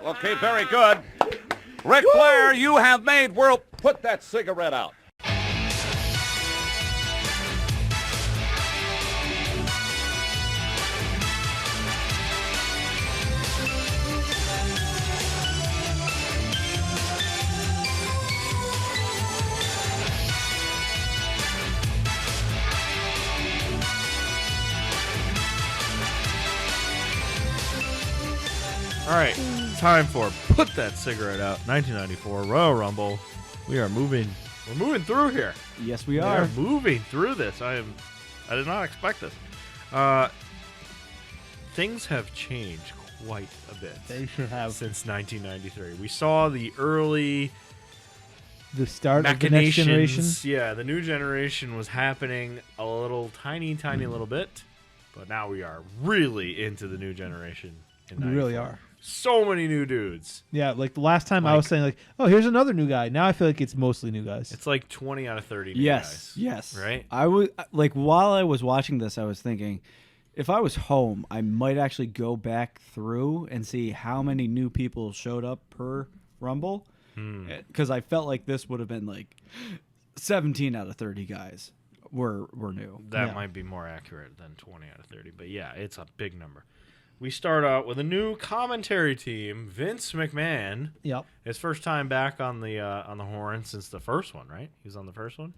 Okay, very good. Ric Flair, you have made world. Put that cigarette out. All right, time for Put That Cigarette Out. 1994 Royal Rumble. We're moving through here. Yes, we are. We're moving through this. I did not expect this. Things have changed quite a bit. They should have. Since 1993. We saw the start of the next generation. Yeah, the new generation was happening a little tiny little bit, but now we are really into the new generation. We really are. So many new dudes. Yeah, like the last time I was saying, like, oh, here's another new guy. Now I feel like it's mostly new guys. It's like 20 out of 30 new Yes, guys. yes. Right? I was like, while I was watching this, I was thinking, if I was home, I might actually go back through and see how many new people showed up per Rumble, because I felt like this would have been like 17 out of 30 guys were new. That might be more accurate than 20 out of 30, but yeah, it's a big number. We start out with a new commentary team, Vince McMahon. Yep. His first time back on the horn since the first one, right? He was on the first one?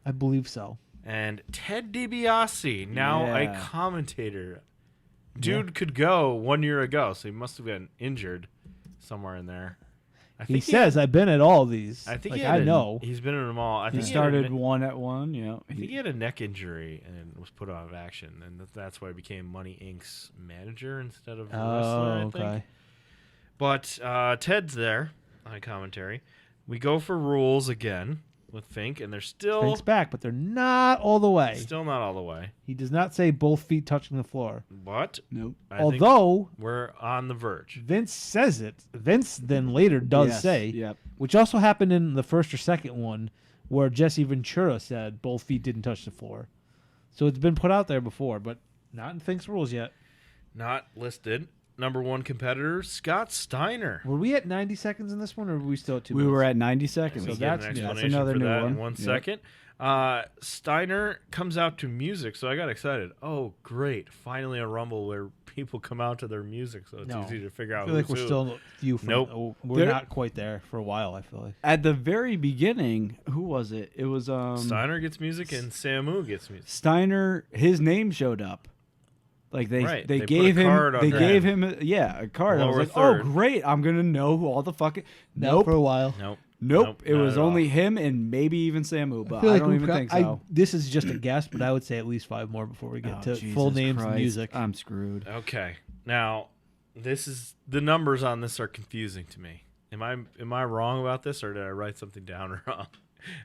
I believe so. And Ted DiBiase, now a commentator. Dude could go 1 year ago, so he must have been injured somewhere in there. He says, I've been at all of these. I think I know. He's been in them all. I think He started one at one, yeah. I think he had a neck injury and was put out of action, and that's why he became Money Inc.'s manager instead of wrestler, I think. But Ted's there on commentary. We go for rules again with Fink, and they're still... Fink's back, but they're not all the way. Still not all the way. He does not say both feet touching the floor. But... Nope. Although... We're on the verge. Vince says it. Vince then later does say, which also happened in the first or second one, where Jesse Ventura said both feet didn't touch the floor. So it's been put out there before, but not in Fink's rules yet. Not listed. Number one competitor, Scott Steiner. Were we at 90 seconds in this one, or were we still at 2 minutes? We were at 90 seconds. So that's another new one. In 1 second. Steiner comes out to music, so I got excited. Oh, great. Finally a Rumble where people come out to their music, so it's easy to figure out I feel like we're still few from... Nope. We're not quite there for a while, I feel like. At the very beginning, who was it? It was... Steiner gets music and Samu gets music. Steiner, his name showed up. Like they gave him a card. I was like, oh great, I'm gonna know who all the fucking for a while. Nope. It was only him and maybe even Samu, but I don't even think so. This is just a guess, but I would say at least 5 more before we get to full names and music. I'm screwed. Okay, now the numbers on this are confusing to me. Am I wrong about this, or did I write something down wrong?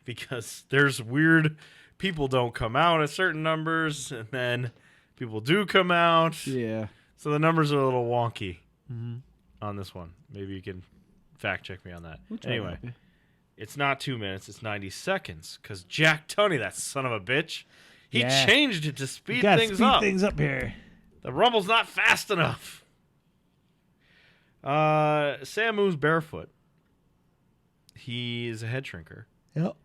Because there's weird people don't come out at certain numbers, and then people do come out. Yeah. So the numbers are a little wonky on this one. Maybe you can fact check me on that. Anyway, it's not 2 minutes. It's 90 seconds. Because Jack Tunney, that son of a bitch, he changed it to speed things up. Speed things up here. The Rumble's not fast enough. Samu's barefoot. He is a head shrinker. Yep.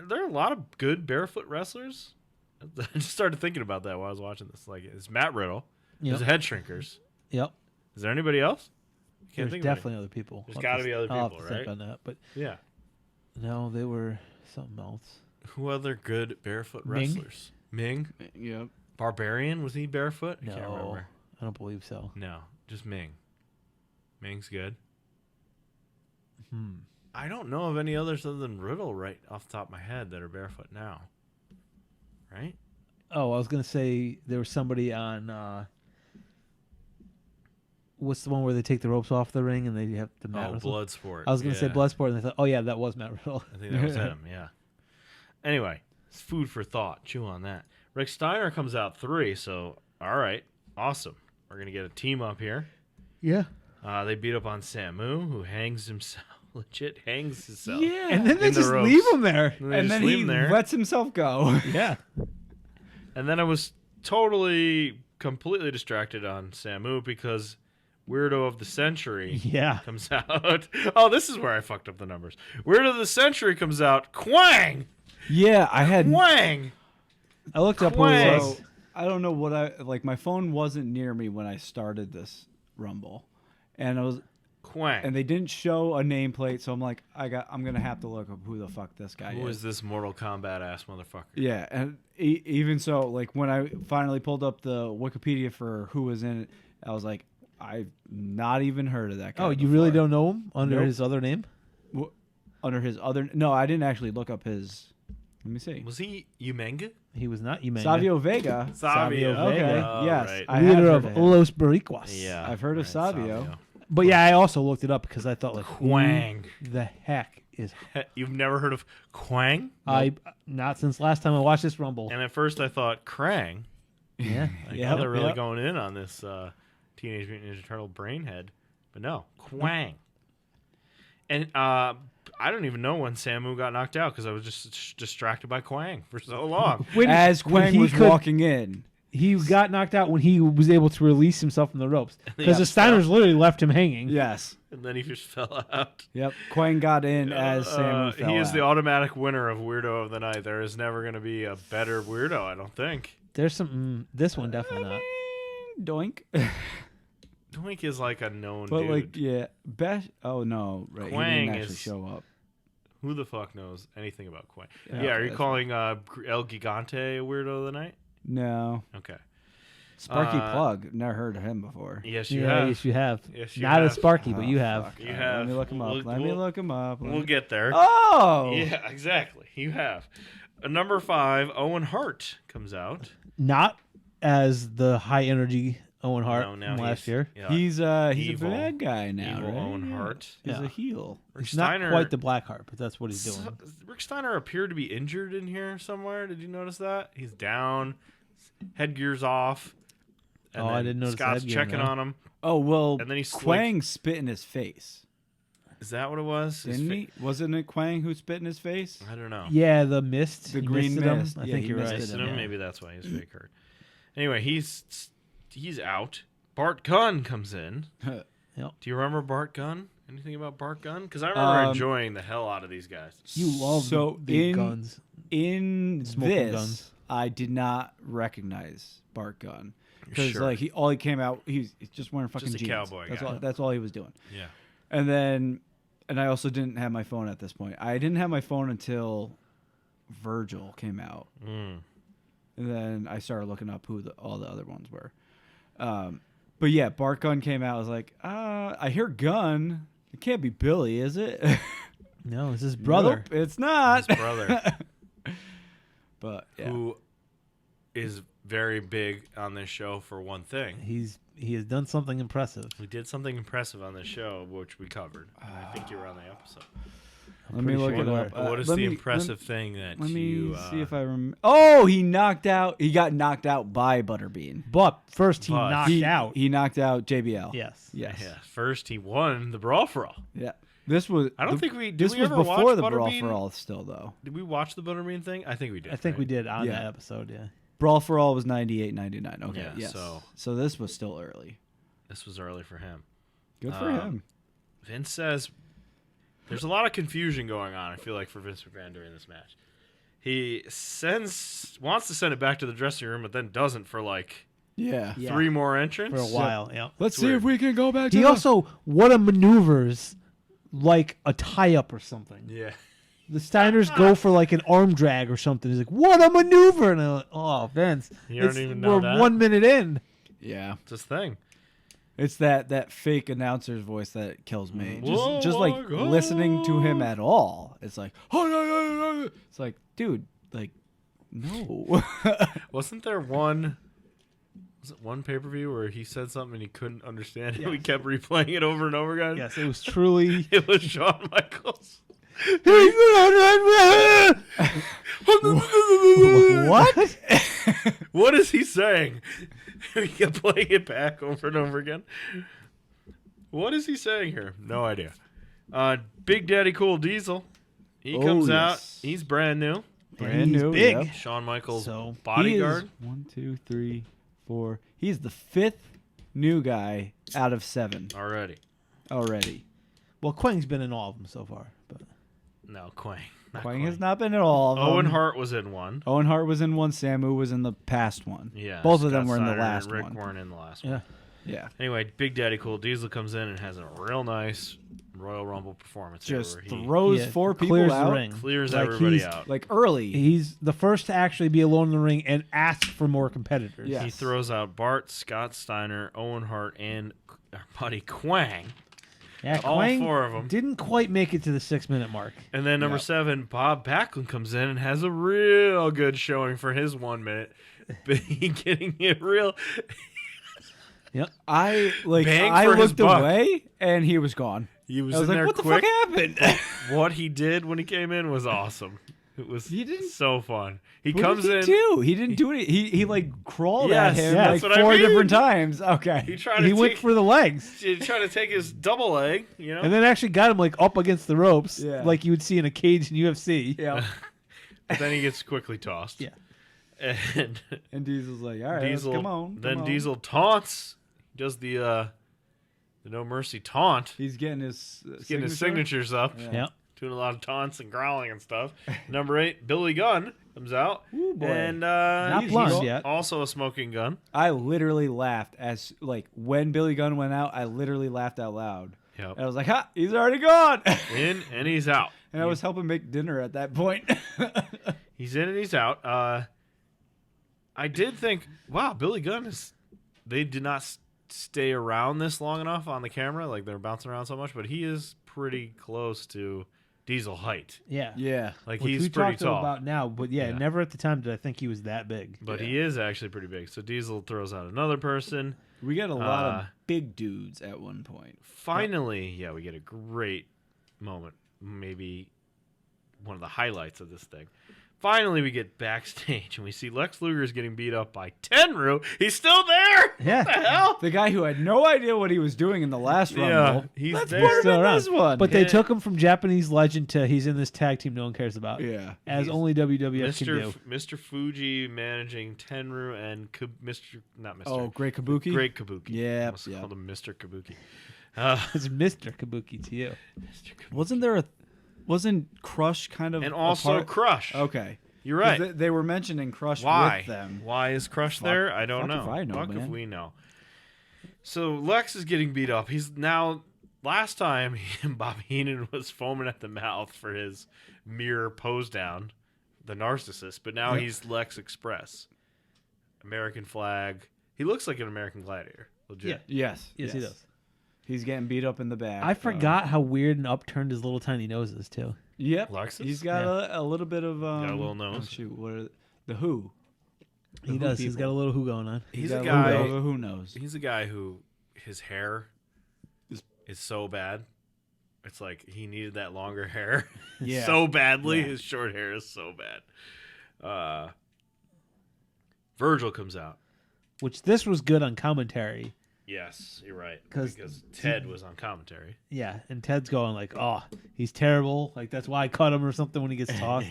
There are a lot of good barefoot wrestlers. I just started thinking about that while I was watching this. Like, it's Matt Riddle. There's head shrinkers. Yep. Is there anybody else? There's definitely other people. There's got to be other people, I'll have to right? think on that, but yeah. No, they were something else. Who other good barefoot wrestlers? Ming? Yep. Barbarian? Was he barefoot? No, I can't remember. I don't believe so. No, just Ming. Ming's good. I don't know of any others other than Riddle right off the top of my head that are barefoot now. Right? Oh, I was going to say there was somebody on... what's the one where they take the ropes off the ring and they have the mat? Bloodsport. I was going to say Bloodsport, and they thought, oh, yeah, that was Matt Riddle. I think that was him, yeah. Anyway, it's food for thought. Chew on that. Rick Steiner comes out 3, so all right, awesome. We're going to get a team up here. Yeah. They beat up on Samu, who hangs himself. Legit hangs himself. Yeah. And then they just leave him there. And then he lets himself go. Yeah. And then I was completely distracted on Samu because Weirdo of the Century Yeah. comes out. Oh, this is where I fucked up the numbers. Weirdo of the Century comes out. Quang! Yeah, I had. Quang! I looked up who Quang. it was. So, I don't know what I like. My phone wasn't near me when I started this Rumble, and Quang. they didn't show a nameplate, so I'm like, I'm gonna have to look up who the fuck this guy Who is. is this Mortal Kombat ass motherfucker? Yeah, and even so, like when I finally pulled up the Wikipedia for who was in it, I was like, I've not even heard of that guy. Oh, you really before. don't know him under Nope. his other name? Under his other? No, I didn't actually look up his. Let me see. Was he Umenga? He was not Umanga. Savio Vega. Savio Okay. Vega. Oh, Yes. right. I have Leader heard of of him. Los Boricuas. Yeah. I've heard of Savio. But yeah, I also looked it up because I thought, like, Quang. who the heck is... You've never heard of Quang? Not since last time I watched this Rumble. And at first I thought Krang. Yeah. Like, Yep, oh, they're really yep. going in on this Teenage Mutant Ninja Turtle brainhead. But no, Quang. And I don't even know when Samu got knocked out because I was just distracted by Quang for so long. As Quang he was could- walking in. He got knocked out when he was able to release himself from the ropes. Because the Steiners literally left him hanging. Yes. And then he just fell out. Yep. Quang got in as Samu fell He is the out. automatic winner of Weirdo of the Night. There is never going to be a better Weirdo, I don't think. There's some... this one definitely not. Doink. Doink is like a known But dude. like, yeah, best. Oh no, right? Quang he didn't actually is- show up. Who the fuck knows anything about Quang? Yeah, Yeah, are okay, you that's calling El Gigante a Weirdo of the Night? No. Okay. Sparky Plug. Never heard of him before. Yes, you Yeah, have. yes, you have. Yes, you not have. as Sparky, but Oh, you have. fuck. You All right, have. Let me look him up. Let me look him up. We'll get there. Oh. Yeah, exactly. You have. Number 5, Owen Hart comes out. Not as the high energy Owen Hart No, now from last year. Yeah. He's Evil. a bad guy now, Evil right? Owen Yeah. Hart. He's Yeah. a heel. Rick He's not Steiner, quite the Black Heart, but that's what he's doing. Rick Steiner appeared to be injured in here somewhere. Did you notice that? He's down. Headgear's off. And Oh, I then didn't notice the Scott's headgear, checking no. on him. Oh well. And then he Quang spit in his face, Is that what it was? His didn't fa- he? Wasn't it Quang who spit in his face? I don't know. Yeah, the mist. The he green misted him. mist. I Yeah, think he you're right. misted Missed him, him. yeah. Maybe that's why he's fake hurt. Anyway, he's out. Bart Gunn comes in. Yep. Do you remember Bart Gunn? Anything about Bart Gunn? Because I remember Um, enjoying the hell out of these guys. You love So big in- guns. In Smoking this, guns. I did not recognize Bart Gunn because Sure. like he came out. He's just wearing fucking Just a jeans. cowboy That's guy. all. That's all he was doing. Yeah. And I also didn't have my phone at this point. I didn't have my phone until Virgil came out, Mm. and then I started looking up who all the other ones were. But yeah, Bart Gunn came out. I was like, I hear Gunn. It can't be Billy, is it? No, it's his brother. Nope, it's not. His brother, But yeah. who is very big on this show for one thing. He has done something impressive. We did something impressive on this show, which we covered. And I think you were on the episode. Let me pretty look sure it you up. What is let the me- impressive thing that Let me you see if I remember. Oh, he got knocked out by Butterbean. But first he But- knocked out. He knocked out JBL. Yes. Yes. Yeah, first he won the Brawl for All. Yeah. This was. I don't think we did. This we was ever before watch the Brawl Butterbean? for All. Still though. Did we watch the Butterbean thing? I think we did. I think we right? did on Yeah. that episode, yeah. Brawl for All was 98, 99. Okay. Yeah, yes. so- this was still early. This was early for him. Good for him. Vince says there's a lot of confusion going on, I feel like, for Vince McMahon during this match. He wants to send it back to the dressing room, but then doesn't for like Yeah. Yeah. 3 more entrants. For a while, yeah. Let's It's see weird. if we can go back to. He the- also what a maneuvers like a tie up or something. Yeah. The Steiners go for like an arm drag or something. He's like, "What a maneuver!" And I'm like, "Oh, Vince, You don't even know we're that? 1 minute in." Yeah. It's his thing. It's that fake announcer's voice that kills me. Whoa, Just like my God. listening to him at all. It's like, it's like, dude, like, no. Wasn't there one? Was it one pay-per-view where he said something and he couldn't understand it? We kept replaying it over and over again. Yes, it was truly. It was Shawn Michaels. What? What is he saying? We kept playing it back over and over again. What is he saying here? No idea. Big Daddy Cool Diesel. He Oh, comes out. yes. He's brand new. Brand He's new, big. yep. Shawn Michaels' So, He bodyguard. is 1, 2, 3, 4. He's the 5th new guy out of 7 already. Well, Quang's been in all of them so far, but No, Quang. Not Quang has not been in all of them. Owen Hart was in one. Owen Hart was in one. Samu was in the past one. Yeah. Both of them Scott were in the Steiner last and Rick one. weren't in the last yeah. one. Yeah. Anyway, Big Daddy Cool Diesel comes in and has a real nice Royal Rumble performance. here Just where he throws Yeah, 4 people clears the out. ring. clears Like, everybody he's- out. Like early. He's the first to actually be alone in the ring and ask for more competitors. Yeah. He Yes. throws out Bart, Scott Steiner, Owen Hart, and our buddy Quang. Yeah, All Quang 4 of them. didn't quite make it to the 6-minute mark. And then number 7, Bob Backlund comes in and has a real good showing for his 1 minute. Getting it real. Yep. I Bang for his looked buck. away and he was gone. He was I was in like, there what quick. the fuck happened? What he did when he came in was awesome. It was He didn't- so fun. He What comes did in. he do? He didn't do it. He like crawled Yes, at him yeah, like that's what I 4 mean. different times. Okay. He tried to He went take, for the legs. he tried to take his double leg, you know. And then actually got him like up against the ropes, Yeah. like you would see in a cage in UFC. Yeah. But then he gets quickly tossed. Yeah. And And Diesel's like, all right, Diesel. come on. Then come on." Diesel taunts. He does the No Mercy taunt. He's getting his Getting his signatures up. Yeah. Yeah. Doing a lot of taunts and growling and stuff. Number 8, Billy Gunn comes out. Ooh, boy. And Not he's blonde al- yet. also a smoking gun. I literally laughed as like when Billy Gunn went out. I literally laughed out loud. Yep. And I was like, "Ha! He's already gone." In and he's out. And I was helping make dinner at that point. He's in and he's out. I did think, wow, Billy Gunn is. They did not stay around this long enough on the camera, like they're bouncing around so much, but he is pretty close to Diesel height. Yeah. yeah. Like Which he's we pretty talked tall. about now, but yeah, Yeah. never at the time did I think he was that big. But Yeah. he is actually pretty big. So Diesel throws out another person. We got a lot Uh, of big dudes at one point. Finally, yeah, we get a great moment. Maybe one of the highlights of this thing. Finally, we get backstage and we see Lex Luger is getting beat up by Tenru. He's still there. Yeah. What the hell? The guy who had no idea what he was doing in the last Yeah, Rumble. he's Let's there. put him Still in around. this one. But they Yeah. took him from Japanese legend to he's in this tag team no one cares about. yeah. As He's only WWF can do. Mr. Fuji managing Tenru and not Mr. Oh, Great Kabuki. Great Kabuki. Yep, Almost yep. called him Mr. Kabuki. It's Mr. Kabuki to you. Mr. Kabuki. Wasn't Crush kind of And a also part? Crush. Okay. You're 'Cause right. They were mentioning Crush Why? with them. Why is Crush there? I don't fuck know. if I know, Fuck if man. we know. So Lex is getting beat up. He's now. Last time, Bob Heenan was foaming at the mouth for his mirror pose down, the narcissist. But now Yep. he's Lex Express, American flag. He looks like an American gladiator. Legit. Yes. Yes, he does. He's getting beat up in the back. I forgot how weird and upturned his little tiny nose is too. Yep. Lexus? He's got a little bit of a little nose. Oh, shoot, what are the Who? The He Who does. He's people. got a little who going on. He's got a little bit guy. of a Who knows. He's a guy who his hair is so bad. It's like he needed that longer hair Yeah. so badly. Yeah. His short hair is so bad. Virgil comes out. Which this was good on commentary. Yes, you're right. 'Cause- Because Ted was on commentary. Yeah, and Ted's going like, "Oh, he's terrible. Like that's why I cut him or something when he gets tossed."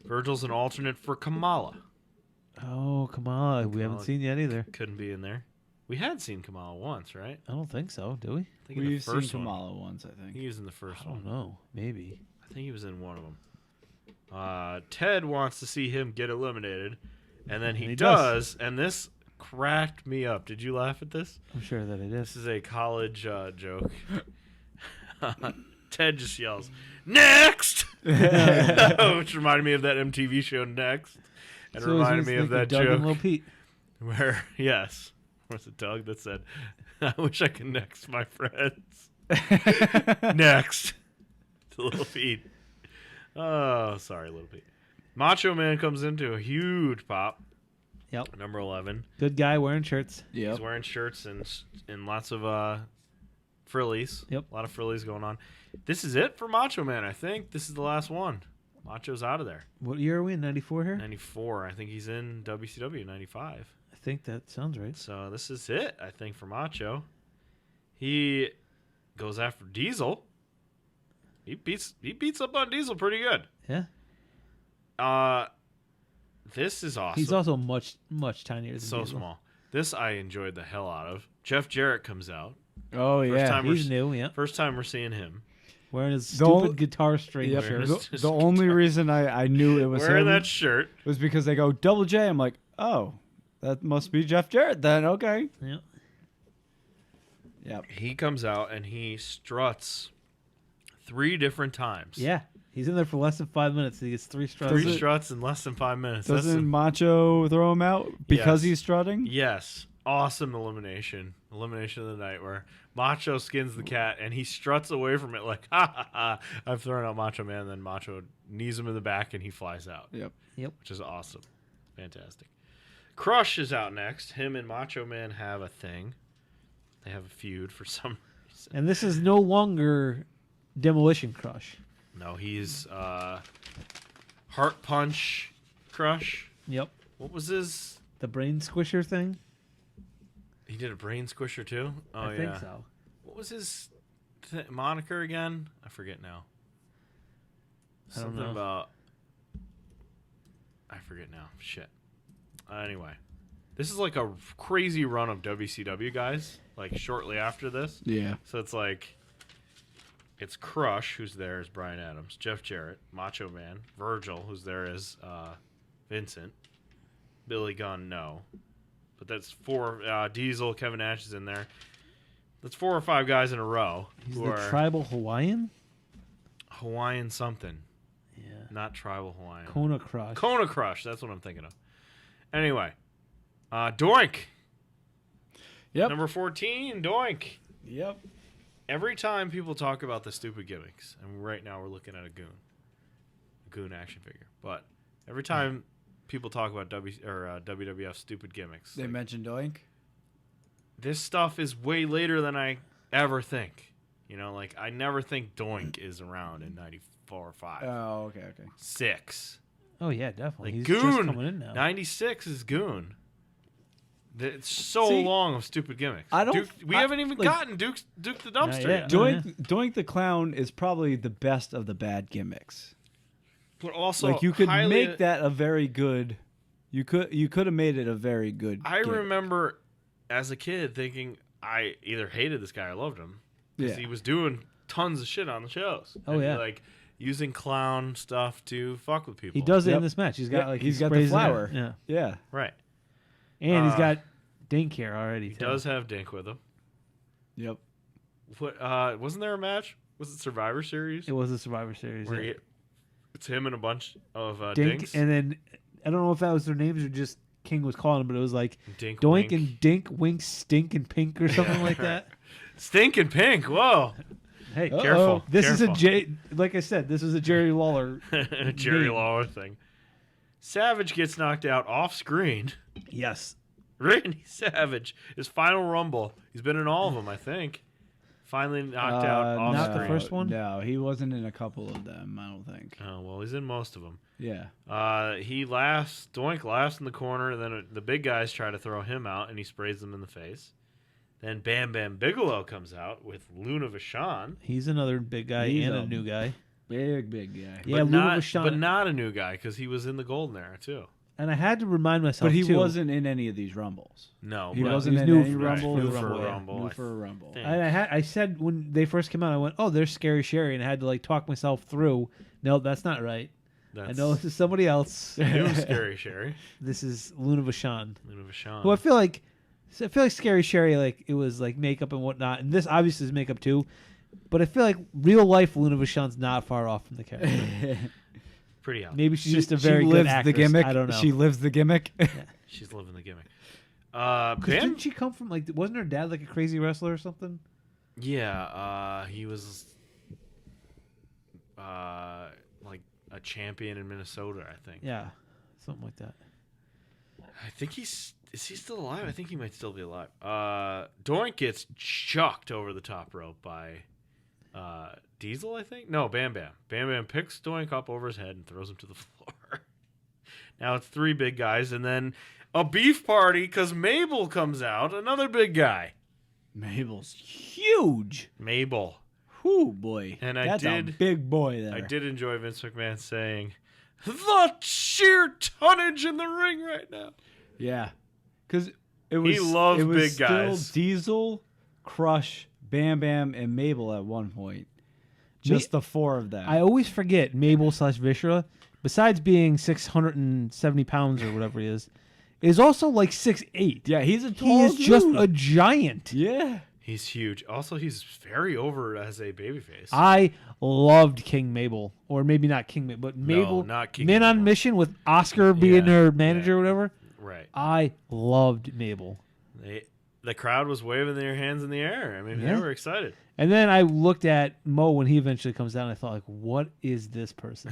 Virgil's an alternate for Kamala. Oh, come on. We haven't Kamala. seen yet either. Couldn't be in there. We had seen Kamala once, right? I don't think so. Do we? I think in We've the seen first one. Kamala once, I think. He was in the first I one. don't know. Maybe. I think he was in one of them. Ted wants to see him get eliminated, and then he, And he does, and this cracked me up. Did you laugh at this? I'm sure that it This is. is a college joke. Ted just yells, "Next!" Which reminded me of that MTV show Next. And So reminded he's me of thinking that Doug and Lil joke Pete. where, yes, was it Doug that said, "I wish I could next my friends." Next. To Little Pete. Oh, sorry, Little Pete. Macho Man comes into a huge pop. Yep. Number 11. Good guy wearing shirts. Yep. He's wearing shirts and lots of frillies. Yep. A lot of frillies going on. This is it for Macho Man, I think. This is the last one. Macho's out of there. What year are we in? 94 here? 94. I think he's in WCW 95. I think that sounds right. So this is it, I think, for Macho. He goes after Diesel. He beats up on Diesel pretty good. Yeah. This is awesome. He's also much tinier than so Diesel. small. This I enjoyed the hell out of. Jeff Jarrett comes out. Oh yeah, time He's new, yeah. First time we're seeing him. Wearing his stupid guitar string Yep. shirt. The only reason I knew it was Wearing him that shirt. was because they go Double J. I'm like, oh, that must be Jeff Jarrett then. Okay. Yeah. Yep. He comes out and he struts 3 different times. Yeah. He's in there for less than 5 minutes. He gets 3 struts. 3 struts in less than 5 minutes. Doesn't Macho throw him out because Yes. he's strutting? Yes. Awesome elimination. Elimination of the night where Macho skins the cat and he struts away from it like, ha ha ha, I've thrown out Macho Man. And then Macho knees him in the back and he flies out. Yep. Which is awesome. Fantastic. Crush is out next. Him and Macho Man have a thing. They have a feud for some reason. And this is no longer Demolition Crush. No, he's Heart Punch Crush. Yep. What was his? The brain squisher thing? He did a brain squisher too? Oh, I think so. What was his moniker again? I forget now. I don't Something know. about... I forget now. Shit. Anyway. This is like a crazy run of WCW guys, like shortly after this. Yeah. So it's like... It's Crush, who's there as Bryan Adams, Jeff Jarrett, Macho Man, Virgil, who's there as Vincent, Billy Gunn, no. But that's 4, Diesel, Kevin Nash is in there. That's 4 or 5 guys in a row. He's who the are tribal Hawaiian? Hawaiian something. Yeah. Not tribal Hawaiian. Kona Crush. Kona Crush, that's what I'm thinking of. Anyway, Doink. Yep. Number 14, Doink. Yep. Every time people talk about the stupid gimmicks, and right now we're looking at a goon action figure, but every time people talk about WWF stupid gimmicks, They like, mentioned Doink. this stuff is way later than I ever think. You know, like I never think Doink is around in 94 or 5. Oh, okay. 6. Oh, yeah, definitely. Like He's Goon. just coming in now. 96 is Goon. It's so See, long of stupid gimmicks. I don't- we I- haven't even like- gotten Duke the Dumpster yet. yet. Doink the Clown is probably the best of the bad gimmicks. But also, Like you could highly- make that a very good. You could have made it a very good. I gimmick. remember as a kid thinking I either hated this guy or loved him because Yeah. he was doing tons of shit on the shows. Oh, And, yeah. like using clown stuff to fuck with people. He does it Yep. in this match. He's got Yeah, like he's he got the sprays it in. flower. Yeah. Yeah. Right. And he's Uh, got Dink here already. He too. does have Dink with him. Yep. What? Wasn't there a match? Was it Survivor Series? It was a Survivor Series. Where yeah. it's him and a bunch of Dink, Dinks. and then I don't know if that was their names or just King was calling them, but it was like Dink, Doink Wink. and Dink, Wink, Stink and Pink or something like that. Stink and Pink. Whoa. Hey, Careful. This is a careful. like I said, this is a Jerry Lawler. Jerry name. Lawler thing. Savage gets knocked out off screen. Yes. Randy Savage, his final Rumble. He's been in all of them, I think. Finally knocked out off not the screen. first one? No, he wasn't in a couple of them. I don't think. Oh, well, he's in most of them. Yeah. He laughs. Doink laughs in the corner, and then the big guys try to throw him out, and he sprays them in the face. Then Bam Bam Bigelow comes out with Luna Vachon. He's another big guy He's and a a new guy. Big guy. Yeah, but Luna not, Vachon. but not a new guy, because he was in the Golden Era, too. And I had to remind myself But he too, wasn't in any of these rumbles. No. He but- wasn't he's in new any for- rumble. New for for a a Rumble, Rumble. New I for a rumble. think. And I said when they first came out, I went, "Oh, there's Scary Sherry," and I had to like talk myself through. No, that's not right. I That's know this is somebody else. new Scary Sherry. This is Luna Vachon, Luna Vachon. who I feel like Scary Sherry, like it was like makeup and whatnot, and this obviously is makeup too. But I feel like real life Luna Vachon's not far off from the character. Pretty out. Maybe she's just a very she good lives actress. the gimmick. I don't know. She lives the gimmick. She's living the gimmick. 'Cause Bam. didn't she come from like? Wasn't her dad like a crazy wrestler or something? Yeah, he was like a champion in Minnesota, I think. Yeah, something like that. I think is he still alive? I think he might still be alive. Doink gets chucked over the top rope by Diesel, I think. No, Bam Bam. Bam Bam picks Doink up over his head and throws him to the floor. Now it's 3 big guys, and then a beef party because Mabel comes out, another big guy. Mabel's huge. Mabel. Whoo boy. And I That's a did- big boy there. I did enjoy Vince McMahon saying, "The sheer tonnage in the ring right now." Yeah. Because He loves it was big still guys. Diesel, Crush, Bam Bam, and Mabel at one point. Just the four of them. I always forget Mabel / Vishra, besides being 670 pounds or whatever he is also like 6'8". Yeah, he's a He tall is dude. just a giant. Yeah. He's huge. Also, he's very over as a babyface. I loved King Mabel, or maybe not King Mabel, but Mabel. not King Men on Mabel. Mission with Oscar being Yeah, her manager yeah. or whatever. Right. I loved Mabel. The crowd was waving their hands in the air. I mean, Yeah. they were excited. And then I looked at Mo when he eventually comes down. And I thought, like, what is this person?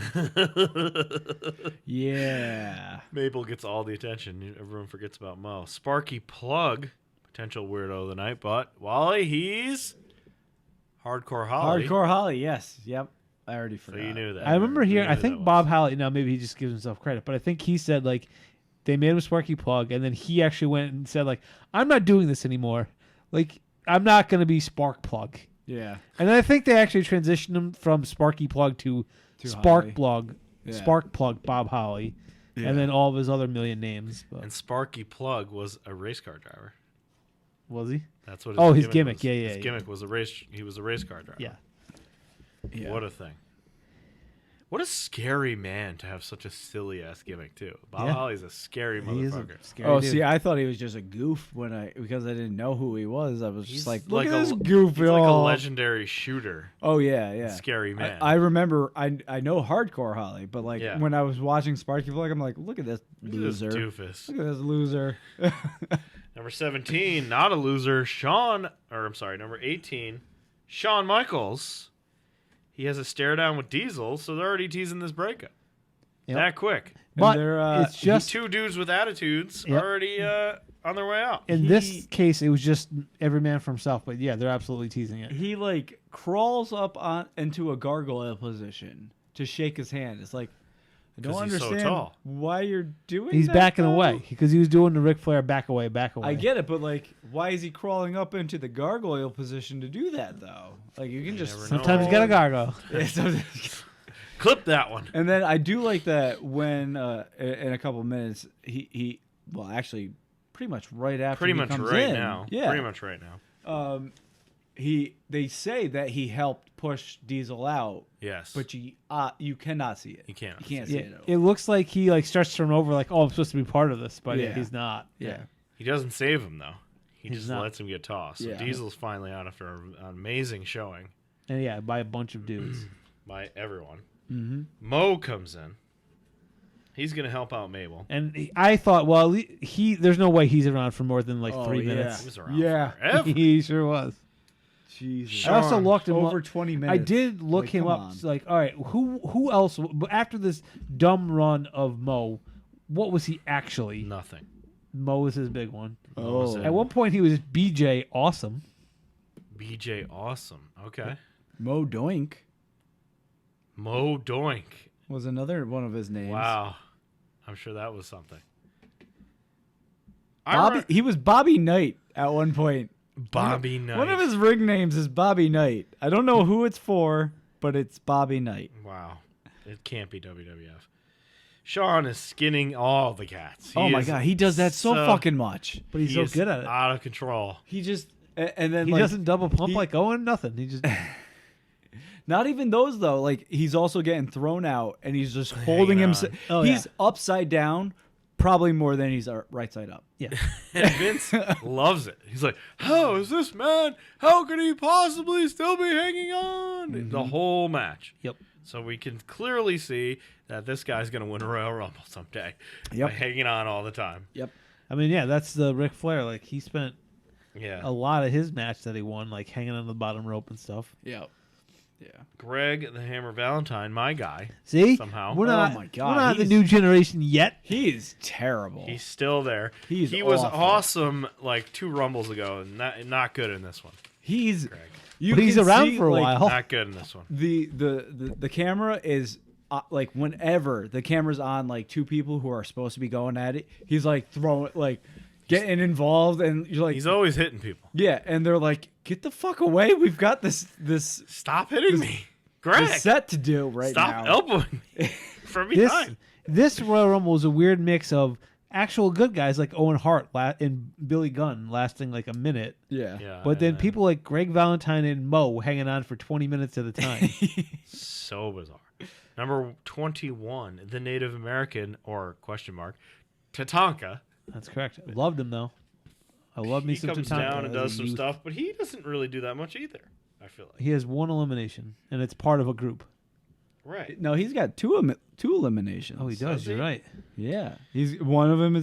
Yeah. Mabel gets all the attention. Everyone forgets about Mo. Sparky Plug, potential weirdo of the night, but Wally, he's Hardcore Holly. Hardcore Holly, yes. Yep. I already So forgot. you knew that. I remember You hearing, knew I that think was. Bob Holly, now maybe he just gives himself credit, but I think he said, like, they made him Sparky Plug, and then he actually went and said, like, I'm not doing this anymore. Like, I'm not going to be Spark Plug. Yeah. And then I think they actually transitioned him from Sparky Plug to Spark Holly. Plug, Yeah. Spark Plug Bob Holly, Yeah. and then all of his other million names. But And Sparky Plug was a race car driver. was he? That's what. Oh, his gimmick. was. Yeah, yeah, His yeah. gimmick was a race. He was a race car driver. Yeah. Yeah. What a thing. What a scary man to have such a silly ass gimmick too. Bob Yeah. Holly's a scary He is a motherfucker. scary Oh, dude. see, I thought he was just a goof because I didn't know who he was. I was He's just like, like look at a- this goof, He's like a y'all. legendary shooter. Oh yeah, yeah. Scary man. I remember. I know Hardcore Holly, but like Yeah. when I was watching Sparky Plug, I'm like, look at this Look at this loser. doofus. Look at this loser. Number 17, not a loser. Number 18, Shawn Michaels. He has a stare down with Diesel, so they're already teasing this breakup. Yep. That quick. But they're, it's just Two dudes with attitudes Yep. already on their way out. in this case, it was just every man for himself. But yeah, they're absolutely teasing it. He like crawls up on into a gargoyle position to shake his hand. It's like I don't 'Cause he's so understand tall. why you're doing. He's that, backing though. away because he was doing the Ric Flair back away, back away. I get it, but like, why is he crawling up into the gargoyle position to do that though? Like, you can just never know. Sometimes you got a gargoyle. Yeah, sometimes- Clip that one. And then I do like that when in a couple minutes he well actually pretty much right after Pretty he much comes right in, now. yeah, Pretty much right now. they say that he helped push Diesel out, Yes. but you cannot see it. You can't. You can't see Yeah, it. At all. it looks like he like starts to turn over, like, oh, I'm supposed to be part of this, but Yeah. he's not. Yeah. He doesn't save him, though. He He's just not. lets him get tossed. So Yeah. Diesel's finally out after an amazing showing And yeah, by a bunch of dudes. by everyone. Mm-hmm. Mo comes in. He's going to help out Mabel. And I thought, well, there's no way he's around for more than like Oh, 3 yeah. He minutes. was around Yeah. forever. He sure was. Jesus. I also looked him over up. 20 minutes. I did look Like, him come up. on. It's like, all right, who else? But after this dumb run of Mo, what was he actually? Nothing. Mo was his big one. Oh. At one point, he was BJ Awesome. BJ Awesome. Okay. Mo Doink Mo Doink. was another one of his names. Wow. I'm sure that was something. He was Bobby Knight at one point. Bobby Knight. One of his ring names is Bobby Knight. I don't know who it's for, but it's Bobby Knight. Wow. It can't be WWF. Sean is skinning all the cats. Oh my god, he does that so fucking much. But he's he so is good at it. out of control. He just and then He like, doesn't double pump he- like Owen. Nothing. He just not even those though. Like he's also getting thrown out, and he's just holding Hanging himself. on. Oh, He's yeah. upside down, probably more than he's right side up. yeah. And Vince loves it. He's like, how is this man? How could he possibly still be hanging on? The whole match. Yep. So we can clearly see that this guy's going to win a Royal Rumble someday. Yep. By hanging on all the time. Yep. I mean, yeah, that's the Ric Flair. Like he spent Yeah. a lot of his match that he won, like hanging on the bottom rope and stuff. Yep. Yeah. Greg the Hammer Valentine, my guy. See, Somehow. we're Oh not. my God, we're not the he's- new generation yet. He is terrible. He's still there. He's he was awful. awesome like 2 Rumbles ago, and not good in this one. He's Greg. you But he's can around see, for a like, while. Not good in this one. The camera is like whenever the camera's on like 2 people who are supposed to be going at it, he's like throwing like getting involved, and you're like He's always hitting people. yeah, and they're like, get the fuck away, we've got this Stop hitting me. Greg, set to do right stop now. elbowing me from behind. This Royal Rumble was a weird mix of actual good guys like Owen Hart and Billy Gunn lasting like a minute. Yeah. But then people like Greg Valentine and Mo hanging on for 20 minutes at a time. So bizarre. Number 21, the Native American, or question mark, Tatanka. That's correct. Loved him, though. I love me He some comes Tatanka down and as a does some youth. stuff, but he doesn't really do that much either, I feel like. He has one elimination, and it's part of a group. Right. No, he's got two eliminations. Oh, he does. Does he? You're right. Yeah, he's one of them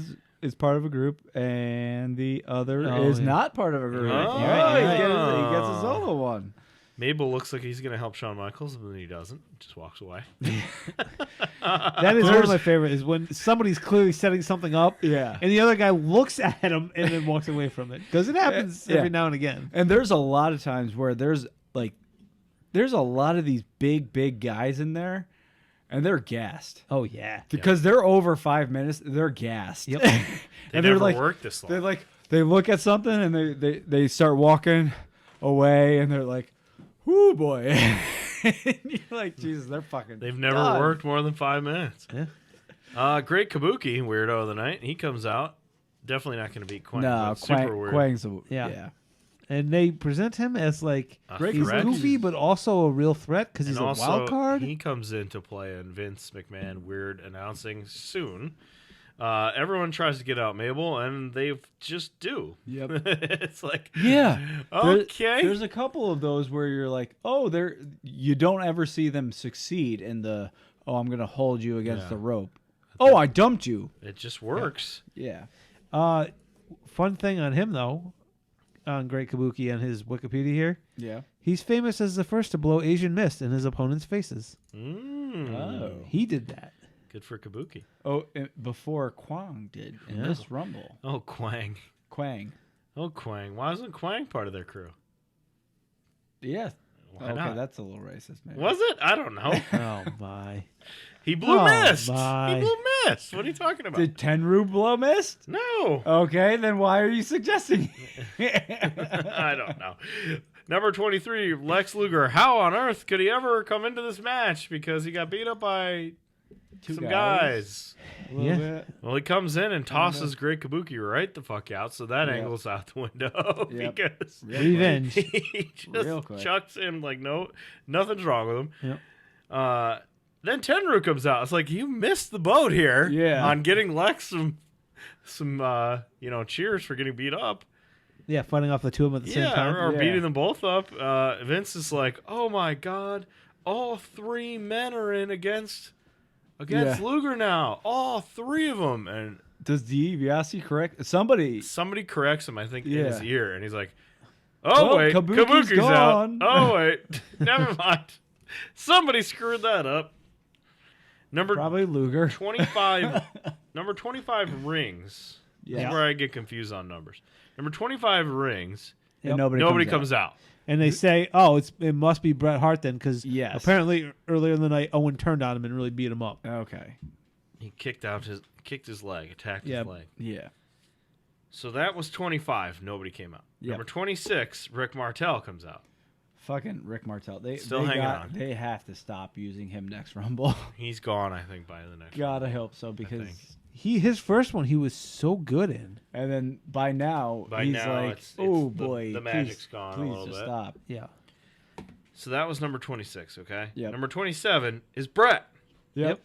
is part of a group, and the other Oh, is yeah. not part of a group. Oh. You're right. He gets a solo one. Mabel looks like he's going to help Shawn Michaels, but then he doesn't. Just walks away. That is one of my favorite. Is when somebody's clearly setting something up, Yeah. and the other guy looks at him and then walks away from it because it happens Yeah. every now and again. And there's a lot of times where there's a lot of these big guys in there, and they're gassed Oh yeah. because they're over 5 minutes. They're gassed. Yep. They And never they're like, worked this long. they look at something and they start walking away, and they're like, "Whoo boy!" And you're like, Jesus, they're fucking. They've never done. worked more than 5 minutes. Yeah. Great Kabuki, weirdo of the night. He comes out. Definitely not going to beat Quang. No, but super weird. Quang's Yeah. And they present him as like Great he's threat. goofy, but also a real threat because he's And a also, wild card. he comes into play in Vince McMahon weird announcing soon. Everyone tries to get out Mabel, and they just do. Yep. It's like, Yeah. okay. There's a couple of those where you're like, oh, you don't ever see them succeed in the, oh, I'm gonna hold you against the rope. Oh, I dumped you. It just works. Yeah. Fun thing on him though, on Great Kabuki on his Wikipedia here, Yeah. he's famous as the first to blow Asian mist in his opponent's faces. Oh. He did that. Good for Kabuki. Oh, before Quang did in this Rumble. Oh, Quang. Quang. Oh, Quang. Why wasn't Quang part of their crew? Yeah. Why Okay, not? that's a little racist, maybe. Was it? I don't know. Oh my. He blew Oh, mist. my. He blew mist. What are you talking about? Did Tenru blow mist? No. Okay, then why are you suggesting? I don't know. Number 23, Lex Luger. How on earth could he ever come into this match? Because he got beat up by some guys. A little Yeah. bit. Well, he comes in and tosses Great Kabuki right the fuck out, so that Yep. angle's out the window Yep. because Revenge. he Real just quick. chucks him like nothing's wrong with him. Yep. Then Tenru comes out. It's like you missed the boat here Yeah. on getting Lex some cheers for getting beat up. Yeah, fighting off the two of them at the same Yeah, time. or Yeah. beating them both up. Vince is like, oh my god, all three men are in against Yeah. Luger now. All three of them. And Does DiBiase correct somebody? somebody corrects him, I think, in his Yeah. ear, and he's like, "Oh Oh, wait, Kabuki's out. gone." Oh wait, never mind. Somebody screwed that up." Number Probably Luger. 25. Number 25 rings. This Yeah. is where I get confused on numbers. Number 25 rings. And Yep. nobody comes out. And they say, "Oh, it must be Bret Hart then," because Yes. apparently earlier in the night Owen turned on him and really beat him up. Okay. He kicked his leg, attacked Yeah. his leg. Yeah. So that was 25. Nobody came out. Yep. Number 26, Rick Martel comes out. Fucking Rick Martel. Still hanging on. They have to stop using him next Rumble. He's gone, I think, by the next. Gotta hope so think. because. His first one he was so good in. And then by now By he's now, like, it's "Oh the- boy, the please- magic's gone a Please little just bit." stop." Yeah. So that was number 26. Okay. Yep. Number 27 is Brett. Yep.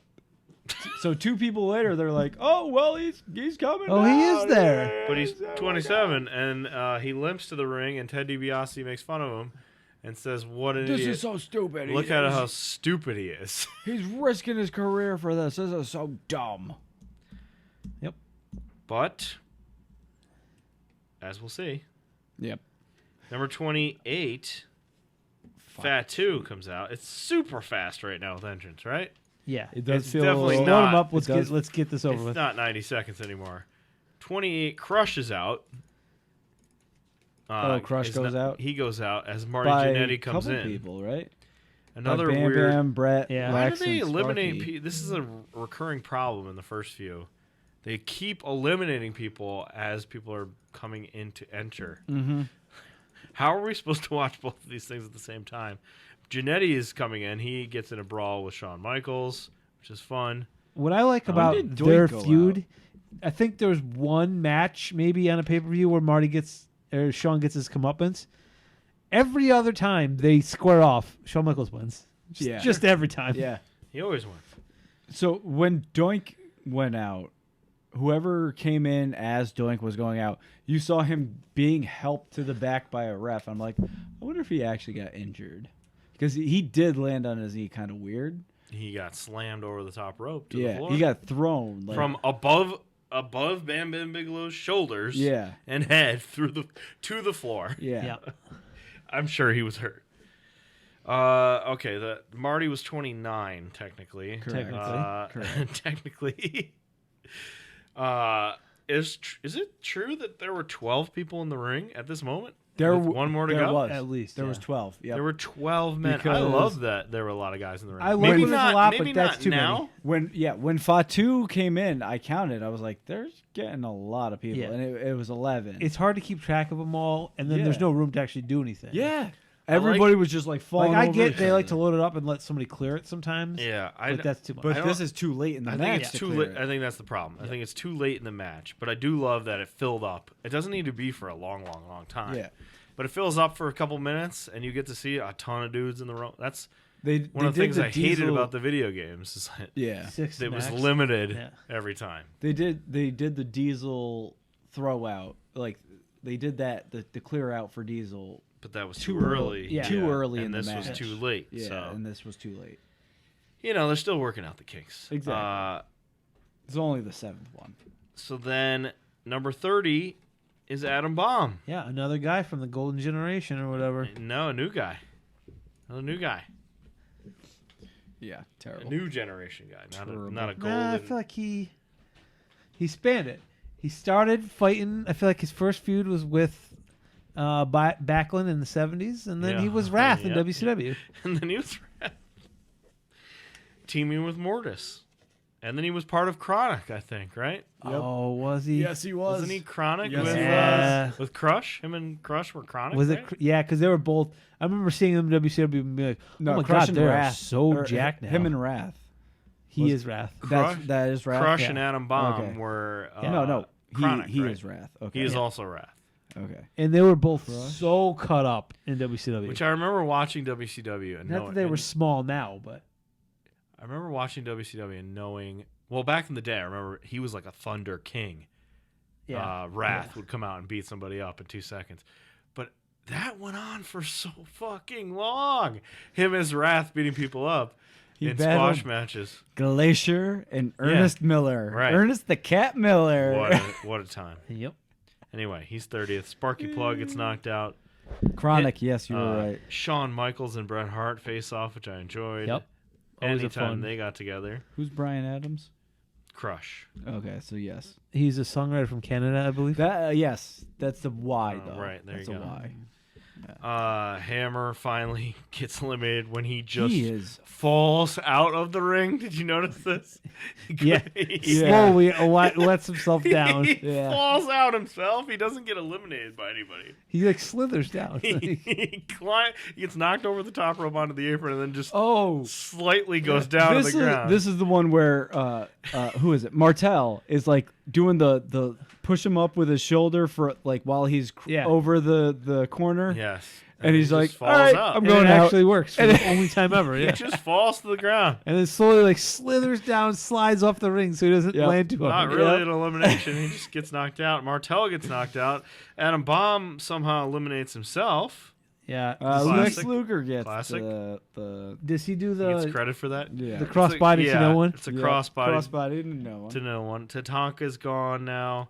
So 2 people later, they're like, "Oh well, he's coming." Oh, he is out. there. But he's 27, and he limps to the ring, and Ted DiBiase makes fun of him and says, "What an This idiot! is so stupid. Look at how stupid he is." He's risking his career for this. This is so dumb. But as we'll see, Yep. number 28, Fatu comes out. It's super fast right now with entrance, right? Yeah. It does It's feel definitely a little, not. Load him up. It does- Let's get this over It's with. not 90 seconds anymore. 28 Crush is out. Crush is goes out? He goes out as Marty by Jannetty comes couple in. people, right? Another Bam weird. Bam, Brett, Yeah. Why do Lex, they and eliminate Sparky. people? This is a recurring problem in the first few. They keep eliminating people as people are coming in to enter. Mm-hmm. How are we supposed to watch both of these things at the same time? Jannetty is coming in. He gets in a brawl with Shawn Michaels, which is fun. What I like When about did Doink their go feud I think there was one match maybe on a pay-per-view where Shawn gets his comeuppance. Every other time they square off, Shawn Michaels wins. Just every time. Yeah. He always wins. So when Doink went out, whoever came in as Doink was going out, you saw him being helped to the back by a ref. I'm like, I wonder if he actually got injured. Because he did land on his knee kind of weird. He got slammed over the top rope to the floor. He got thrown. From above Bam Bam Bigelow's shoulders and head to the floor. Yeah. I'm sure he was hurt. Okay, Marty was 29 technically. Correct. Technically. Is it true that there were 12 people in the ring at this moment? With one more to there go? Was. At least. There was 12. Yep. There were 12 men. I Because- love that there were a lot of guys in the ring. I love maybe it not, a lot, maybe but that's not too now. many. When Fatu came in, I counted. I was like, there's getting a lot of people. Yeah. And it was 11. It's hard to keep track of them all, and then there's no room to actually do anything. yeah. Everybody was just like falling Like I over get each they other. like to load it up and let somebody clear it sometimes. Yeah, but that's too much. But I this don't- is too late in the I match. think it's to too clear late. it. I think that's the problem. I think it's too late in the match. But I do love that it filled up. It doesn't need to be for a long time. Yeah. But it fills up for a couple minutes, and you get to see a ton of dudes in the row. That's They one of the did things the I hated Diesel- about the video games. Is that Yeah. Six it was max. limited Yeah. every time. They did the Diesel throw out. Like they did that the clear out for Diesel. But that was too early. Yeah. Too early and in the this match. was too late. Yeah, So and this was too late. they're still working out the kinks. Exactly. It's only the 7th one. So then number 30 is Adam Bomb. Yeah, another guy from the Golden Generation or whatever. No, a new guy. Another new guy. Yeah, A terrible. new generation guy. Terrible. Not a golden. Nah, I feel like he spanned it. He started fighting. I feel like his first feud was with Backlund in the 70s, and then he was Wrath in Yep. WCW. And then he was teaming with Mortis. And then he was part of Chronic, I think, right? Oh, was he? Yes, he was. Wasn't he Chronic Yes, with, he was. with Crush? Him and Crush were Chronic, Was right? it? Yeah, because they were both. I remember seeing them in WCW and being like, "Oh No, my Crush god, and they're Wrath. so Or jacked now." Him and Wrath. he is Wrath. That is Wrath. Crush Yeah. and Adam Bomb Okay. were No. Chronic, he right? is Wrath. Okay. He is also Wrath. Okay. And they were both Crush. so cut up in WCW. Which I remember watching WCW and Not knowing, that they were and small now, but I remember watching WCW and knowing. Well, back in the day, I remember he was like a Thunder King. yeah, Wrath would come out and beat somebody up in 2 seconds. But that went on for so fucking long. Him as Wrath beating people up He in battled- squash matches. Glacier and Ernest Miller. Right. Ernest the Cat Miller. What a time. Yep. Anyway, he's 30th. Sparky Plug gets knocked out. Chronic, yes, you were right. Shawn Michaels and Bret Hart face off, which I enjoyed. Yep. Always a Anytime fun. they got together. Who's Brian Adams? Crush. Okay, so yes. He's a songwriter from Canada, I believe. That yes, that's the Y though. right, there that's you a go. Y. Hammer finally gets eliminated when he just He is falls out of the ring. Did you notice this? Yeah. he, Slowly lets himself down. he Yeah. falls out himself. He doesn't get eliminated by anybody. He like slithers down. He gets knocked over the top rope onto the apron and then just Oh, slightly goes down to this the is ground. this is the one where who is it? Martel is like doing the push him up with his shoulder for like while he's Yeah. over the corner. Yes. And he's he like, just "All falls right, out. I'm And going it out." actually works. For the only time ever. He Yeah. just falls to the ground. And then slowly like slithers down, slides off the ring so he doesn't Yep. land too hard. Not really an elimination. He just gets knocked out. Martel gets knocked out. Adam Bomb somehow eliminates himself. Yeah. Lex Classic. Luger gets Classic. the Does he do He gets the credit for that. yeah the crossbody to no one? It's a Yeah, crossbody crossbody to no one. to no one. Tatanka's gone now.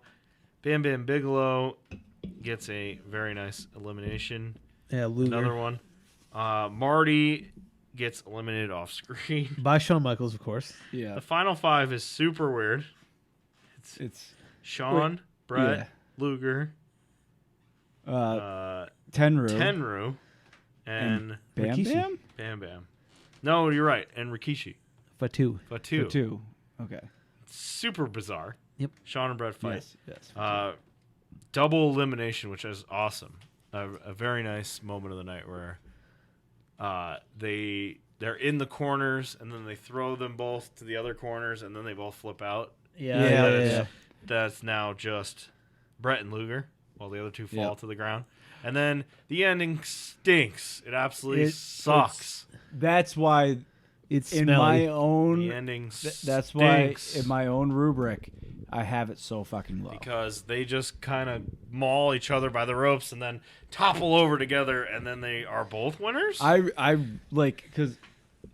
Bam Bam Bigelow gets a very nice elimination. Yeah, Luger. Another one. Marty gets eliminated off screen. By Shawn Michaels, of course. Yeah, The final five is super weird. it's Sean, Brett, yeah. Luger, Tenru, Tenru, and Bam Rikishi. Bam Bam Bam. No, you're right. And Rikishi. Fatu. Fatu. for two. Okay, Super bizarre. Yep. Sean and Brett fight. yes. Double elimination, which is awesome. A very nice moment of the night where they're in the corners and then they throw them both to the other corners and then they both flip out. Yeah. that's now just Brett and Luger, while the other two fall Yep. to the ground. And then the ending stinks. It absolutely sucks. That's why It's in smelly. my own The ending that's why stinks. in my own rubric I have it so fucking low. Because they just kind of maul each other by the ropes and then topple over together, and then they are both winners. I like because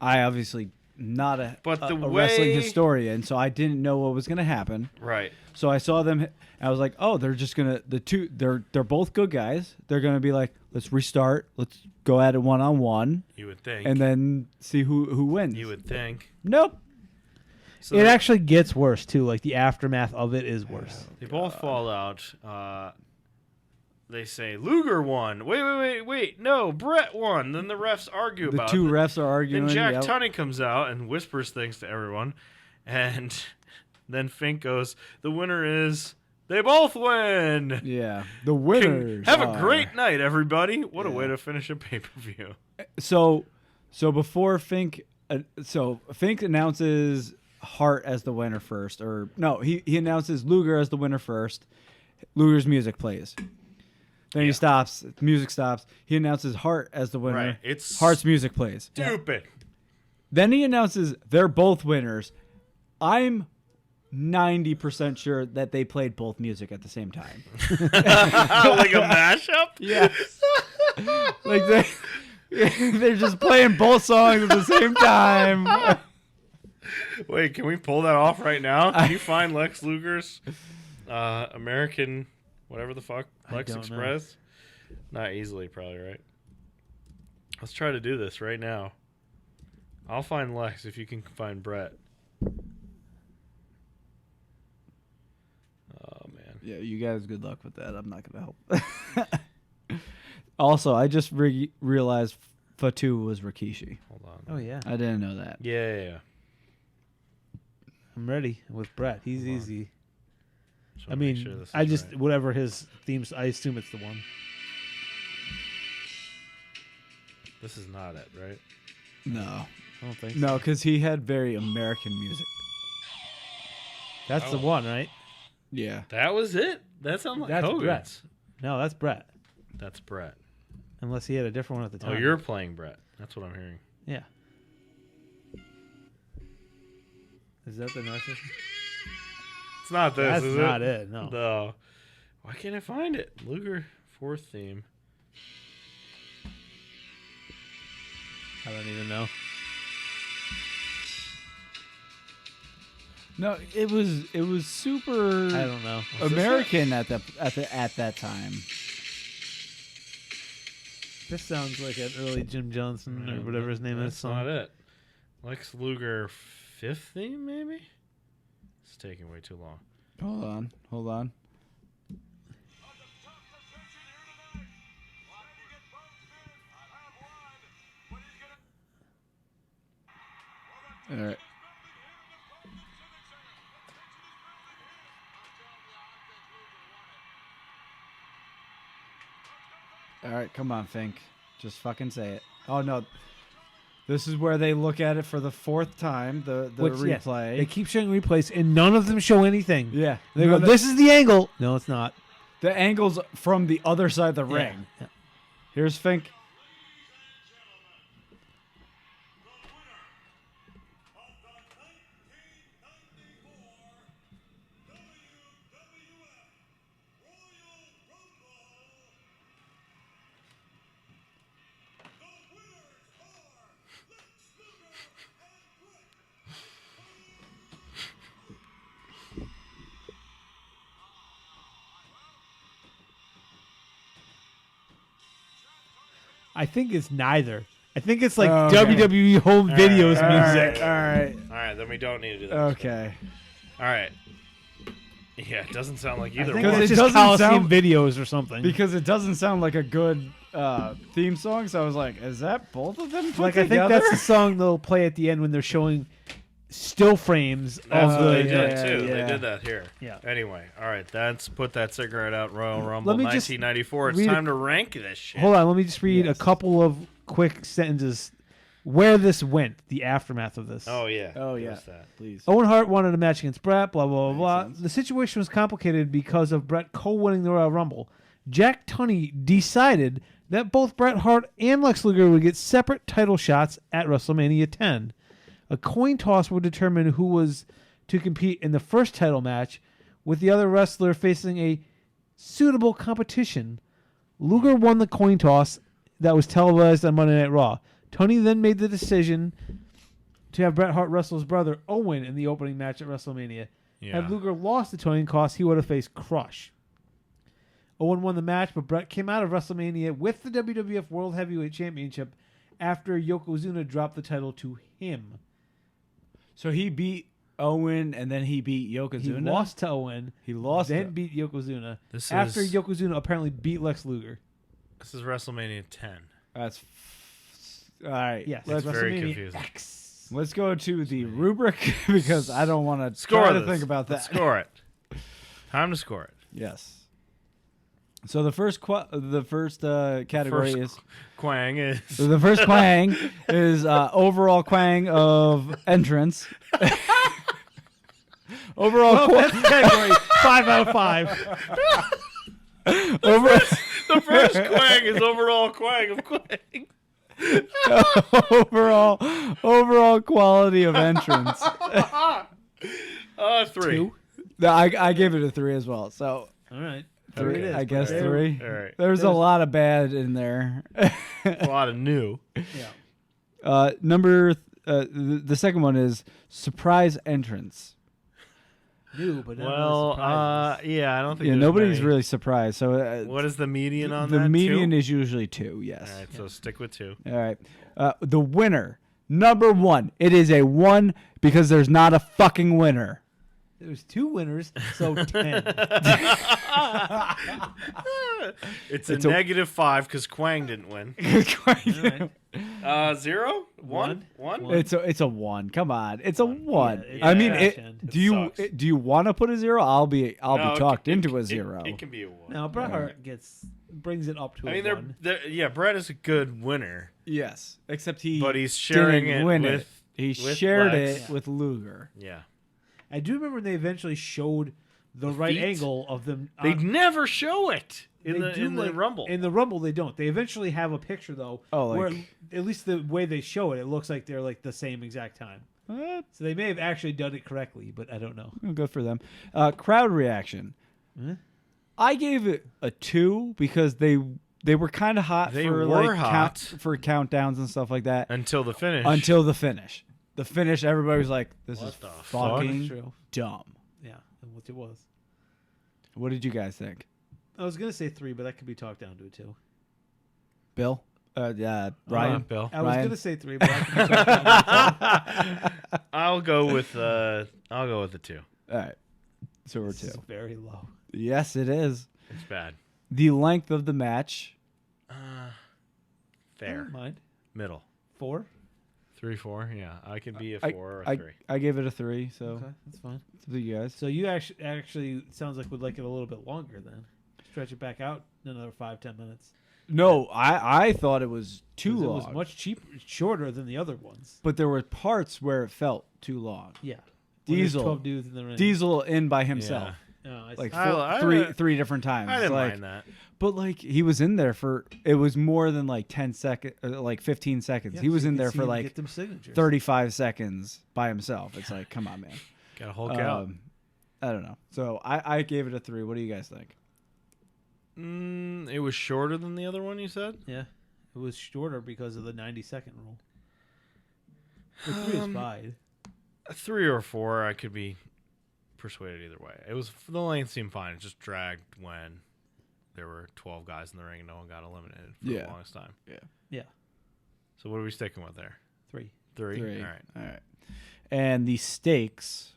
I obviously not a wrestling way- historian, so I didn't know what was gonna happen. Right. So I saw them. I was like, oh, they're just gonna they're both good guys. They're gonna be like, let's restart. Let's go at it 1-on-1, You would think. and then see who wins. You would think. Nope. So It they, actually gets worse too. Like the aftermath of it is worse. they both fall out. They say Luger won. Wait. No, Brett won. Then the refs argue The about two it. refs are arguing. Then Jack yep. Tunney comes out and whispers things to everyone, and then Fink goes, "The winner is they both win." Yeah, the winners. Have a are- great night, everybody. What a Yeah. way to finish a pay-per-view. So before Fink, Fink announces Hart as the winner first, or no, he announces Luger as the winner first. Luger's music plays. Then he stops. Music stops. He announces Hart as the winner. Right, it's Hart's music plays. stupid. Then he announces they're both winners. I'm 90% sure that they played both music at the same time. Like a mashup? Yeah. Like they're just playing both songs at the same time. Wait, can we pull that off right now? Can you find Lex Luger's American, whatever the fuck, Lex don't know. Express? Not easily, probably, right? Let's try to do this right now. I'll find Lex if you can find Brett. Oh, man. Yeah, you guys, good luck with that. I'm not going to help. Also, I just realized Fatu was Rikishi. Hold on. Oh yeah, I didn't know that. Yeah. I'm ready with Brett. He's Hold on. easy. Just I wanna make mean, sure this is I just right. whatever his themes. I assume it's the one. This is not it, right? No. I don't think. No, because he had very American music. That's the Oh. one, right? Yeah. That was it? That sounds like That's Hogan's. Brett. No, that's Brett. That's Brett. Unless he had a different one at the Oh, time. you're playing Brett. That's what I'm hearing. Yeah. Is that the narcissist? It's not this, That's is not it? it. No. No. Why can't I find it? Luger, fourth theme. I don't even know. No, it was super I don't know. American at that time. This sounds like an early Jim Johnson or whatever his name is. That's not it. Lex Luger, fifth theme, maybe? It's taking way too long. Hold on. All right. All right, come on, Fink. Just fucking say it. Oh no. This is where they look at it for the fourth time, the Yeah, replay. they keep showing replays, and none of them show anything. Yeah. They go, No, this is the angle. No, it's not. the angle's from the other side of the ring. Yeah. Here's Fink. I think it's neither. I think it's like Okay. WWE home videos All music. right, all right. All right, then we don't need to do that. Okay. All right. Yeah, it doesn't sound like I either think one. Because it's it just doesn't Coliseum sound- videos or something. Because it doesn't sound like a good theme song, so I was like, is that both of them put Like I think together? that's the song they'll play at the end when they're showing still frames That's of what the. they did, yeah, too. yeah. They did that here. Yeah. Anyway, all right, let's put that cigarette out, Royal Rumble Let me just 1994. It's read time to rank this shit. Hold on, let me just read Yes. a couple of quick sentences. where this went, the aftermath of this. Oh yeah. Oh Give yeah. us that. Please. Owen Hart wanted a match against Brett, blah, blah, blah, blah. sense. The situation was complicated because of Brett co-winning the Royal Rumble. Jack Tunney decided that both Bret Hart and Lex Luger would get separate title shots at WrestleMania 10. A coin toss would determine who was to compete in the first title match, with the other wrestler facing a suitable competition. Luger won the coin toss that was televised on Monday Night Raw. Tunney then made the decision to have Bret Hart wrestle his brother Owen in the opening match at WrestleMania. Yeah. Had Luger lost the coin toss, he would have faced Crush. Owen won the match, but Bret came out of WrestleMania with the WWF World Heavyweight Championship after Yokozuna dropped the title to him. So he beat Owen, and then he beat Yokozuna. He lost to Owen. He lost then to- beat Yokozuna. This after is- Yokozuna apparently beat Lex Luger. This is WrestleMania 10. That's all right. Yes, let's It's very WrestleMania confusing. X. let's go to the rubric because I don't want to Score try to this. think about that. Let's score it. Time to score it. Yes. So the first category First Quang is the first quang is overall quang of entrance. Overall Category 5 out of 5. the first Quang is overall Quang of Quang. overall quality of entrance. 3. 2. I gave it a 3 as well. So All right. three, It is, I guess but- 3. All right. There's a lot of bad in there. A lot of new. Yeah. The second one is surprise entrance. New, but not Well, surprises. yeah, I don't think Yeah, there's nobody's many. really surprised. So What is the median on the that? median 2? is usually 2. Yes. All right, so stick with 2. All right. The winner, number 1. It is a 1 because there's not a fucking winner. There's 2 winners, so 10. It's It's a- negative 5 because Quang didn't win. All right. 0? 1? 1? It's a 1. Come on, it's a 1. it's I mean, a it, 10. do you want to put a 0? I'll be No, talked it- into a it- 0. It can be a 1. Now, Bret Hart brings it up to I a mean, 1. yeah, Brett is a good winner, Yes, except he but he's sharing didn't it win with. it. He with shared Lex. it with Luger. Yeah. I do remember when they eventually showed the right feet? angle of them. They never show it in They the do, the like, Rumble. In the Rumble, they don't. They eventually have a picture though, Oh, where like- at least the way they show it, it looks like they're like the same exact time. What? So they may have actually done it correctly, but I don't know. Oh, good for them. Crowd reaction. Huh? I gave it a 2 because they were kind of hot They for were like hot. for countdowns and stuff like that Until the finish. until the finish. The finish, everybody was like, "This is the fucking True. dumb." Yeah, and what it was. What did you guys think, I was gonna say 3, but that could be talked down to a 2. Bill? Yeah, Hold Ryan. on, Bill. I was Ryan? gonna say 3, but that could be talked down to a 2. I'll go with the 2. All right, so we're This 2. is very low. Yes, it is. It's bad. The length of the match. Fair. Never mind. Middle. 4. 3, 4. Yeah, I can be a 4 or a 3. I gave it a 3. So Okay, that's fine. it's up to you guys. So you actually sounds like would like it a little bit longer then. Stretch it back out another 5-10 minutes. No, I thought it was too 'Cause long. It was much shorter than the other ones. But there were parts where it felt too long. Yeah. When there's Diesel. 12 dudes in the ring. Diesel in by himself, Oh, I see. like I- three different times. I didn't like, mind that. But like he was in there for it was more than like 10 seconds, like 15 seconds. Yeah, he was so you in could there see for him like get them signatures. 35 seconds by himself. It's like, come on, man. Got to Hulk out. I don't know. So I gave it a 3. What do you guys think? It was shorter than the other one you said? Yeah. It was shorter because of the 90-second rule. The 3 is fine. A 3 or 4, I could be persuaded either way. It was the length seemed fine. It just dragged when there were 12 guys in the ring and no one got eliminated for the longest time. Yeah. So what are we sticking with there? 3. 3? All right. And the stakes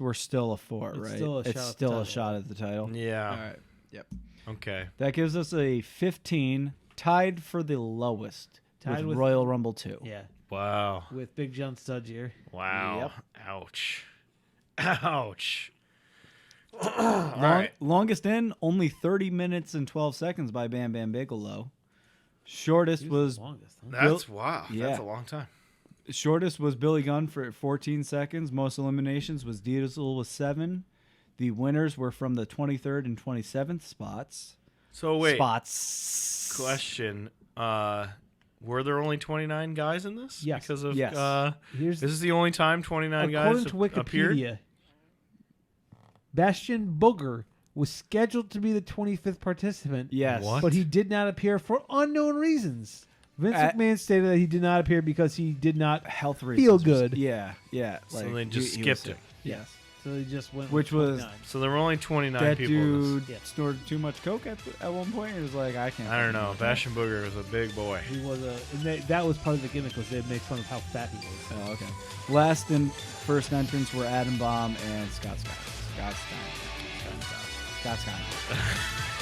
were still a 4, It's right? still a it's shot at the still a title. shot at the title. Yeah. All right. Yep. Okay. That gives us a 15, tied for the lowest Tied with with- Royal Rumble 2. Yeah. Wow. With Big John Studs here. Wow. Ouch. Ouch. All right. Longest in, only 30 minutes and 12 seconds by Bam Bam Bigelow. Shortest was longest. Huh? That's wow. Yeah. That's a long time. Shortest was Billy Gunn for 14 seconds. Most eliminations was Diesel with 7. The winners were from the 23rd and 27th spots. So wait. Spots. Question. Were there only 29 guys in this? Yes. Because of Yes. this is the only time 29 guys According to appeared? Wikipedia, Bastion Booger was scheduled to be the 25th participant. Yes. What? But he did not appear for unknown reasons. Vince At- McMahon stated that he did not appear because he did not Health feel reasons. good. Yeah. Yeah. So like, they just he was skipped sick. it. Yes. So he just went Which with was 29. So there were only 29 That people in dude this. Yeah. snorted too much coke at one point. He was like, I can't. I don't know. Bastion Booger was a big boy. He was that was part of the gimmick, was they make fun of how fat he was. Oh, okay. Last and first entrants were Adam Bomb and Scott Steiner. Scott Steiner.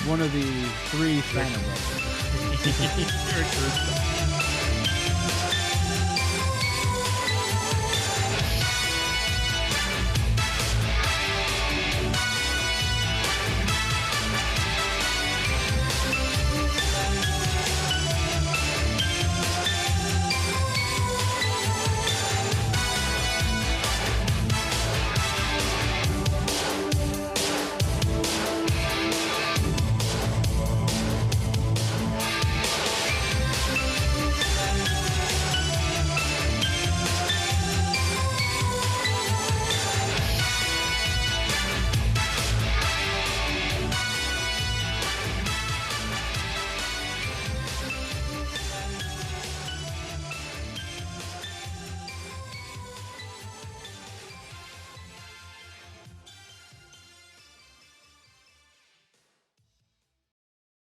One of the 3 Steiner brothers.